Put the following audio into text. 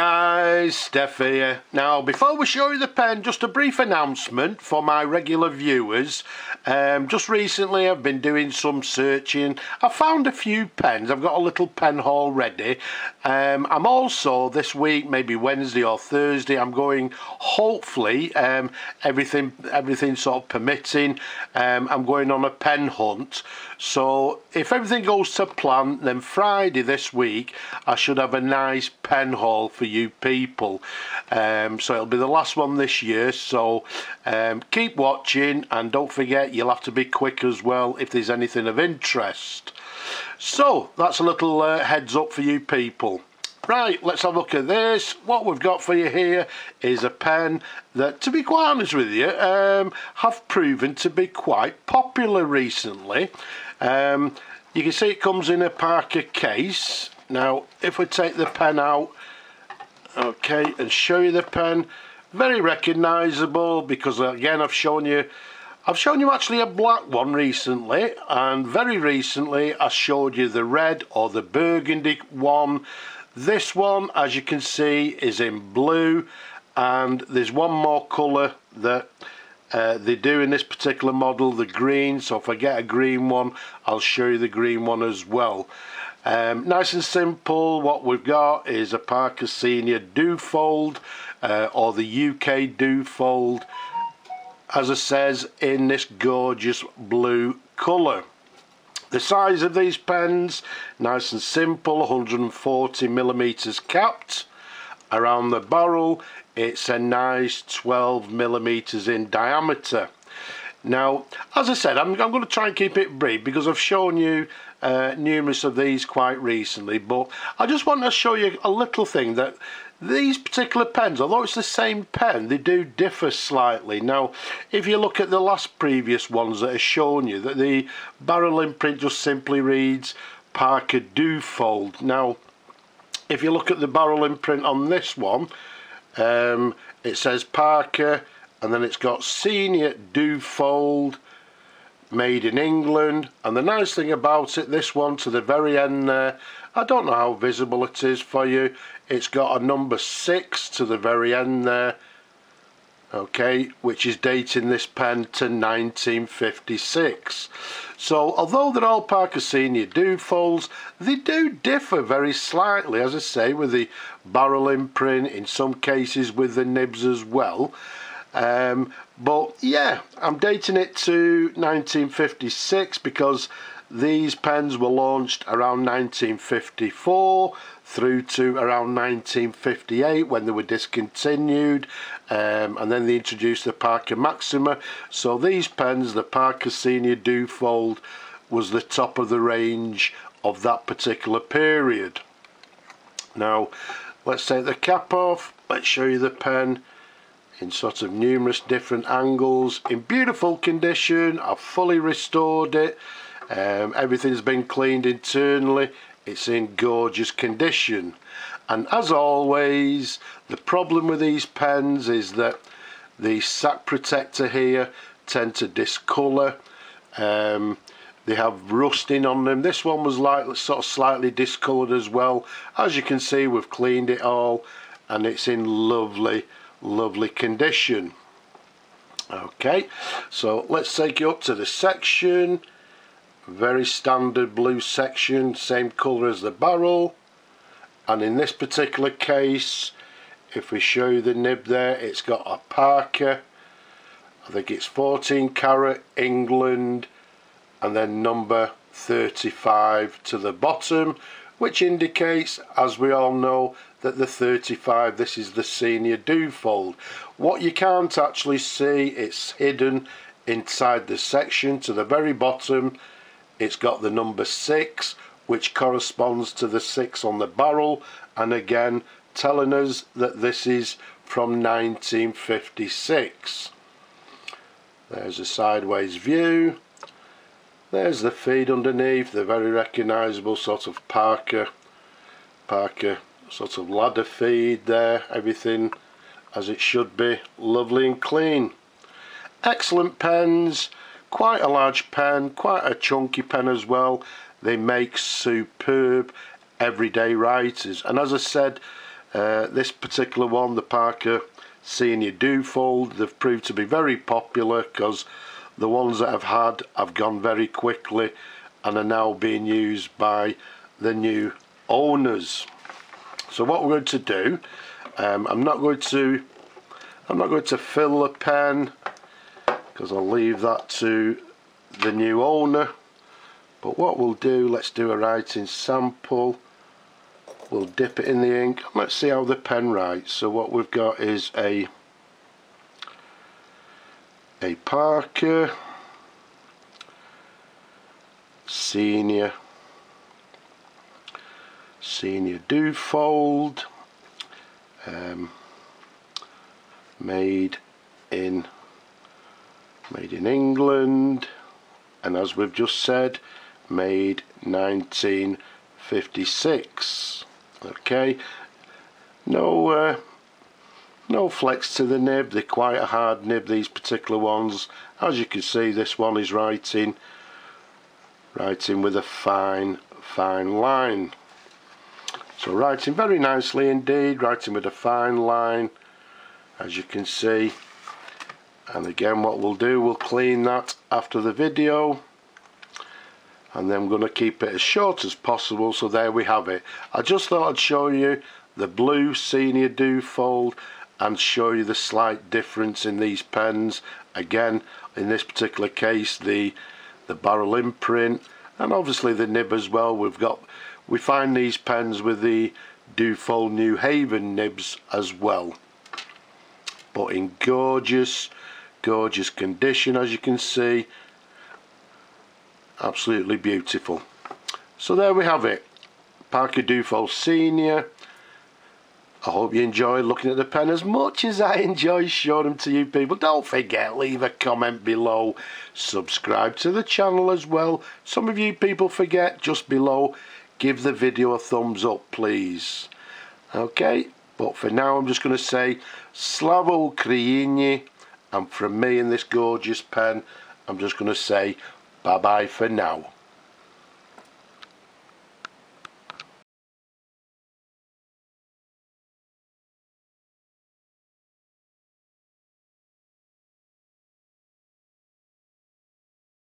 guys, Steph here. Now before we show you the pen, just a brief announcement for my regular viewers. Just recently I've been doing some searching. I found a few pens. I've got a little pen haul ready. I'm also this week, maybe Wednesday or Thursday, I'm going, hopefully, everything sort of permitting, I'm going on a pen hunt. So if everything goes to plan, then Friday this week I should have a nice pen haul for you people. So it'll be the last one this year, so keep watching, and don't forget you'll have to be quick as well if there's anything of interest. So that's a little heads up for you people. Right, let's have a look at this. What we've got for you here is a pen that, to be quite honest with you, have proven to be quite popular recently. You can see it comes in a Parker case. Now if we take the pen out, okay, and show you the pen, very recognisable, because again I've shown you actually a black one recently, and very recently I showed you the red or the burgundy one. This one, as you can see, is in blue, and there's one more colour that they do in this particular model, the green. So if I get a green one, I'll show you the green one as well. Nice and simple. What we've got is a Parker Senior Duofold, or the UK Duofold, as it says, in this gorgeous blue colour. The size of these pens, nice and simple, 140mm capped. Around the barrel, it's a nice 12mm in diameter. Now, as I said, I'm going to try and keep it brief because I've shown you numerous of these quite recently, but I just want to show you a little thing, that these particular pens, although it's the same pen, they do differ slightly. Now, if you look at the last previous ones that I've shown you, that the barrel imprint just simply reads Parker Duofold. Now, if you look at the barrel imprint on this one, it says Parker, and then it's got Senior Duofold, made in England. And the nice thing about it, this one to the very end there, I don't know how visible it is for you, it's got a number 6 to the very end there, okay, which is dating this pen to 1956. So although they're all Parker Senior Duofolds, they do differ very slightly, as I say, with the barrel imprint, in some cases with the nibs as well. But yeah, I'm dating it to 1956 because these pens were launched around 1954 through to around 1958 when they were discontinued, and then they introduced the Parker Maxima. So these pens, the Parker Senior Duofold, was the top of the range of that particular period. Now let's take the cap off, let's show you the pen in sort of numerous different angles, in beautiful condition. I've fully restored it. Everything's been cleaned internally. It's in gorgeous condition. And as always, the problem with these pens is that the sac protector here tend to discolour. They have rusting on them. This one was like sort of slightly discoloured as well. As you can see, we've cleaned it all and it's in lovely condition. Okay, so let's take you up to the section. Very standard blue section, same colour as the barrel. And in this particular case, if we show you the nib there, it's got a Parker, I think it's 14 carat England, and then number 35 to the bottom, which indicates, as we all know, that the 35, this is the Senior Duofold. What you can't actually see, it's hidden inside the section to the very bottom. It's got the number 6, which corresponds to the 6 on the barrel, and again telling us that this is from 1956. There's a sideways view. There's the feed underneath, the very recognisable sort of Parker sort of ladder feed there, everything as it should be, lovely and clean. Excellent pens, quite a large pen, quite a chunky pen as well. They make superb everyday writers, and as I said, This particular one, the Parker Senior Duofold, they've proved to be very popular because the ones that I've had have gone very quickly and are now being used by the new owners. So what we're going to do, I'm not going to fill the pen because I'll leave that to the new owner. But what we'll do, let's do a writing sample. We'll dip it in the ink. Let's see how the pen writes. So what we've got is a Parker Senior Duofold, made in England, and as we've just said, made 1956. Okay, no flex to the nib. They're quite a hard nib, these particular ones. As you can see, this one is writing with a fine line. So writing very nicely indeed, writing with a fine line, as you can see. And again, what we'll do, we'll clean that after the video, and then I'm going to keep it as short as possible. So there we have it. I just thought I'd show you the blue Senior Duofold and show you the slight difference in these pens. Again, in this particular case, the barrel imprint, and obviously the nib as well. We find these pens with the Duofold New Haven nibs as well, but in gorgeous condition, as you can see. Absolutely beautiful. So there we have it, Parker Duofold Senior. I hope you enjoy looking at the pen as much as I enjoy showing them to you people. Don't forget, leave a comment below, subscribe to the channel as well. Some of you people forget, just below, give the video a thumbs up please. Okay, but for now I'm just going to say Slava Ukraini, and from me in this gorgeous pen, I'm just going to say bye bye for now.